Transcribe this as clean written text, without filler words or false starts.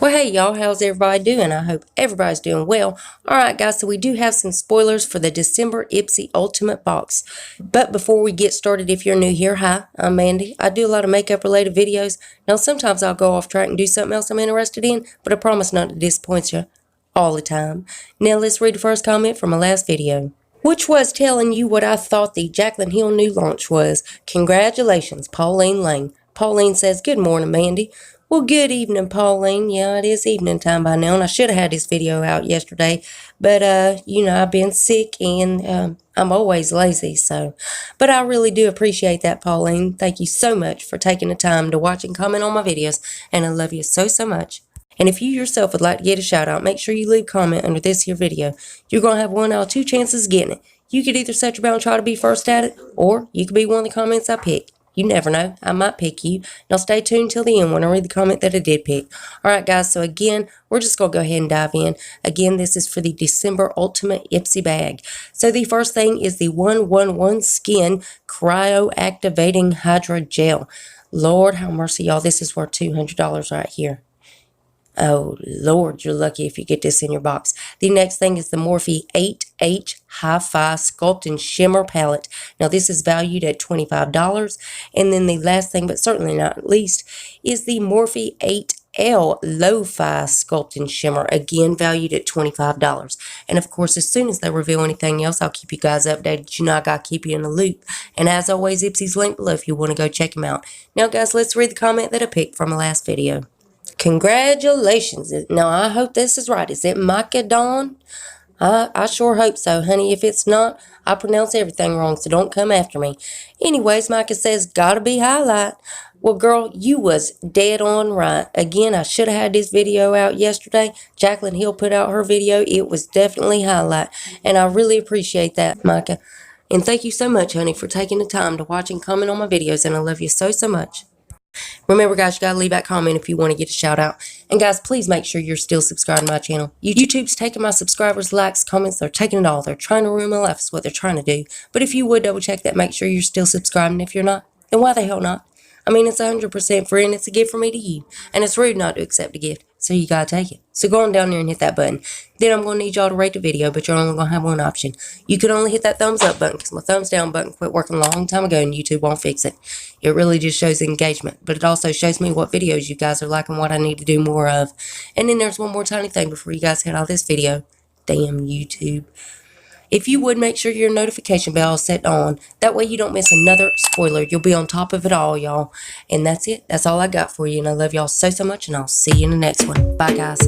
Well, hey y'all, how's everybody doing? I hope everybody's doing well. Alright guys, so we do have some spoilers for the December Ipsy Ultimate Box. But before we get started, if you're new here, hi, I'm Mandy. I do a lot of makeup related videos. Now sometimes I'll go off track and do something else I'm interested in, but I promise not to disappoint you all the time. Now let's read the first comment from my last video, which was telling you what I thought the Jaclyn Hill new launch was. Congratulations, Pauline Lane. Pauline says, good morning, Mandy. Well, good evening, Pauline. Yeah, it is evening time by now, and I should have had this video out yesterday, but, I've been sick, and I'm always lazy, so. But I really do appreciate that, Pauline. Thank you so much for taking the time to watch and comment on my videos, and I love you so, so much. And if you yourself would like to get a shout out, make sure you leave a comment under this here video. You're going to have one out of two chances of getting it. You could either set your bound and try to be first at it, or you could be one of the comments I pick. You never know. I might pick you. Now stay tuned till the end when I read the comment that I did pick. Alright guys, so again, we're just going to go ahead and dive in. Again, this is for the December Ultimate Ipsy bag. So the first thing is the 111 Skin Cryo Activating Hydra Gel. Lord have mercy, y'all. This is worth $200 right here. Oh, Lord, you're lucky if you get this in your box. The next thing is the Morphe 8H Hi-Fi Sculpt and Shimmer Palette. Now, this is valued at $25. And then the last thing, but certainly not least, is the Morphe 8L Lo-Fi Sculpt and Shimmer, again valued at $25. And of course, as soon as they reveal anything else, I'll keep you guys updated. You know I got to keep you in the loop. And as always, Ipsy's linked below if you want to go check them out. Now, guys, let's read the comment that I picked from my last video. Congratulations. Now, I hope this is right. Is it Micah Dawn? I sure hope so, honey. If it's not, I pronounce everything wrong, so don't come after me. Anyways, Micah says, gotta be highlight. Well, girl, you was dead on right. Again, I should have had this video out yesterday. Jaclyn Hill put out her video. It was definitely highlight, and I really appreciate that, Micah. And thank you so much, honey, for taking the time to watch and comment on my videos, and I love you so, so much. Remember, guys, you got to leave that comment if you want to get a shout out. And, guys, please make sure you're still subscribed to my channel. YouTube's taking my subscribers, likes, comments. They're taking it all. They're trying to ruin my life is what they're trying to do. But if you would double check that, make sure you're still subscribed. And if you're not, then why the hell not? I mean, it's 100% free, and it's a gift from me to you. And it's rude not to accept a gift, so you got to take it. So go on down there and hit that button. Then I'm going to need y'all to rate the video, but you're only going to have one option. You can only hit that thumbs up button, because my thumbs down button quit working a long time ago, and YouTube won't fix it. It really just shows engagement, but it also shows me what videos you guys are liking, what I need to do more of. And then there's one more tiny thing before you guys head out of this video. Damn YouTube. If you would, make sure your notification bell is set on. That way you don't miss another spoiler. You'll be on top of it all, y'all. And that's it. That's all I got for you. And I love y'all so, so much. And I'll see you in the next one. Bye, guys.